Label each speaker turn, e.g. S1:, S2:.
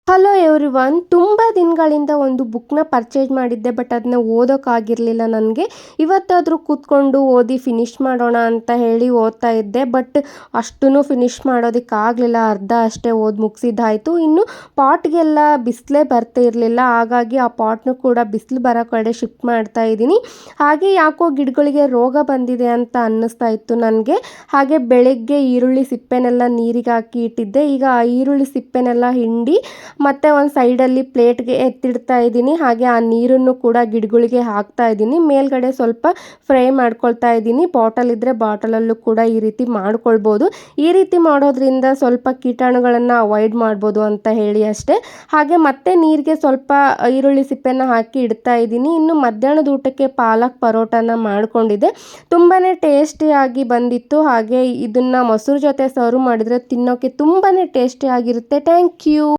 S1: Hello everyone, ತುಂಬ ದಿನಗಳಿಂದ ಒಂದು ಬುಕ್ನ ಪರ್ಚೇಸ್ ಮಾಡಿದ್ದೆ. ಬಟ್ ಅದನ್ನ ಓದೋಕ್ಕಾಗಿರಲಿಲ್ಲ ನನಗೆ. ಇವತ್ತಾದರೂ ಕೂತ್ಕೊಂಡು ಓದಿ ಫಿನಿಷ್ ಮಾಡೋಣ ಅಂತ ಹೇಳಿ ಓದ್ತಾ ಇದ್ದೆ. ಬಟ್ ಅಷ್ಟೂ ಫಿನಿಷ್ ಮಾಡೋದಕ್ಕಾಗಲಿಲ್ಲ. ಅರ್ಧ ಅಷ್ಟೇ ಓದಿ ಮುಗಿಸಿದ್ದಾಯಿತು. ಇನ್ನು ಪಾಟ್ಗೆಲ್ಲ ಬಿಸಿಲೇ ಬರ್ತಾ ಇರಲಿಲ್ಲ. ಹಾಗಾಗಿ ಆ ಪಾಟ್ನು ಕೂಡ ಬಿಸಿಲು ಬರೋ ಕಡೆ ಶಿಫ್ಟ್ ಮಾಡ್ತಾ ಇದ್ದೀನಿ. ಹಾಗೆ ಯಾಕೋ ಗಿಡಗಳಿಗೆ ರೋಗ ಬಂದಿದೆ ಅಂತ ಅನ್ನಿಸ್ತಾ ಇತ್ತು ನನಗೆ. ಹಾಗೆ ಬೆಳಗ್ಗೆ ಈರುಳ್ಳಿ ಸಿಪ್ಪೆನೆಲ್ಲ ನೀರಿಗೆ ಹಾಕಿ ಇಟ್ಟಿದ್ದೆ. ಈಗ ಆ ಈರುಳ್ಳಿ ಸಿಪ್ಪೆನೆಲ್ಲ ಹಿಂಡಿ ಮತ್ತೆ ಒಂದು ಸೈಡಲ್ಲಿ ಪ್ಲೇಟ್ಗೆ ಎತ್ತಿಡ್ತಾ ಇದ್ದೀನಿ. ಹಾಗೆ ಆ ನೀರನ್ನು ಕೂಡ ಗಿಡಗಳಿಗೆ ಹಾಕ್ತಾ ಇದ್ದೀನಿ. ಮೇಲ್ಗಡೆ ಸ್ವಲ್ಪ ಫ್ರೈ ಮಾಡ್ಕೊಳ್ತಾ ಇದ್ದೀನಿ. ಬಾಟಲ್ ಇದ್ದರೆ ಬಾಟಲಲ್ಲೂ ಕೂಡ ಈ ರೀತಿ ಮಾಡ್ಕೊಳ್ಬೋದು. ಈ ರೀತಿ ಮಾಡೋದ್ರಿಂದ ಸ್ವಲ್ಪ ಕೀಟಾಣುಗಳನ್ನು ಅವಾಯ್ಡ್ ಮಾಡ್ಬೋದು ಅಂತ ಹೇಳಿ ಅಷ್ಟೇ. ಹಾಗೆ ಮತ್ತೆ ನೀರಿಗೆ ಸ್ವಲ್ಪ ಈರುಳ್ಳಿ ಸಿಪ್ಪೆನ ಹಾಕಿ ಇಡ್ತಾ ಇದ್ದೀನಿ. ಇನ್ನು ಮಧ್ಯಾಹ್ನದ ಊಟಕ್ಕೆ ಪಾಲಕ್ ಪರೋಟನ ಮಾಡ್ಕೊಂಡಿದ್ದೆ. ತುಂಬಾ ಟೇಸ್ಟಿಯಾಗಿ ಬಂದಿತ್ತು. ಹಾಗೆ ಇದನ್ನು ಮೊಸರು ಜೊತೆ ಸರ್ವ್ ಮಾಡಿದರೆ ತಿನ್ನೋಕ್ಕೆ ತುಂಬಾ ಟೇಸ್ಟಿಯಾಗಿರುತ್ತೆ. Thank you.